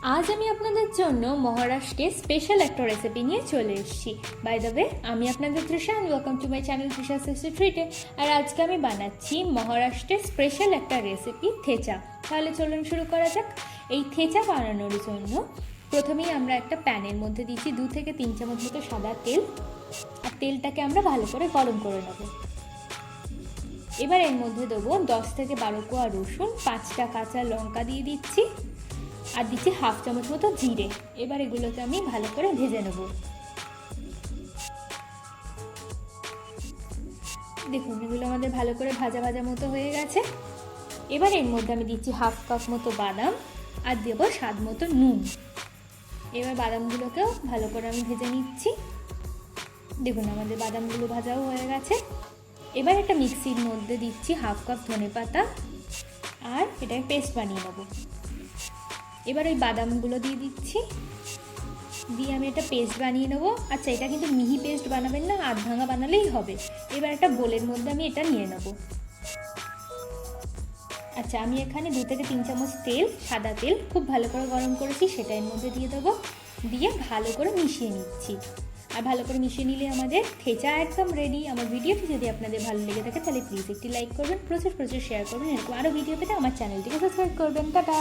আজ আমি আপনাদের জন্য মহারাষ্ট্রের স্পেশাল একটা রেসিপি নিয়ে চলে এসেছি। বাই দ্য ওয়ে, আমি আপনাদের Trisha and welcome to my channel Trisha sister ট্রিটে। আর আজকে আমি বানাচ্ছি মহারাষ্ট্রের স্পেশাল একটা রেসিপি থেচা। তাহলে চলুন শুরু করা যাক। এই থেচা বানানোর জন্য প্রথমেই আমরা একটা প্যানের মধ্যে দিচ্ছি 2 থেকে 3 চামচ মতো সাদা তেল। আর তেলটাকে আমরা ভালো করে গরম করে নেব। এবার এর মধ্যে দেবো 10 থেকে 12 কোয়া রসুন, 5টা কাঁচা লঙ্কা দিয়ে দিচ্ছি, আর দিচ্ছি হাফ চামচ মতো জিরে। এবার এগুলোকে আমি ভালো করে ভেজে নেব। দেখুন, এগুলো আমাদের ভালো করে ভাজা ভাজা মতো হয়ে গেছে। এবার এর মধ্যে আমি দিচ্ছি হাফ কাপ মতো বাদাম আর দেবো স্বাদ মতো নুন। এবার বাদামগুলোকেও ভালো করে আমি ভেজে নিচ্ছি। দেখুন, আমাদের বাদামগুলো ভাজাও হয়ে গেছে। এবার একটা মিক্সির মধ্যে দিচ্ছি হাফ কাপ ধনেপাতা আর এটাকে পেস্ট বানিয়ে নেবো। এবার ওই বাদামগুলো দিয়ে দিচ্ছি, দিয়ে আমি একটা পেস্ট বানিয়ে নেবো। আচ্ছা, এটা কিন্তু মিহি পেস্ট বানাবেন না, আধ ভাঙা বানালেই হবে। এবার একটা বোলের মধ্যে আমি এটা নিয়ে নেব। আচ্ছা, আমি এখানে 2 থেকে 3 চামচ তেল, সাদা তেল খুব ভালো করে গরম করেছি, সেটা এর মধ্যে দিয়ে দেবো। দিয়ে ভালো করে মিশিয়ে নিচ্ছি। আর ভালো করে মিশিয়ে নিলে আমাদের থেচা একদম রেডি। আমার ভিডিওটি যদি আপনাদের ভালো লেগে থাকে তাহলে প্লিজ একটি লাইক করবেন, প্রচুর শেয়ার করবেন। এরকম আরও ভিডিও পেতে আমার চ্যানেলটিকে সাবস্ক্রাইব করবেন। টাটা।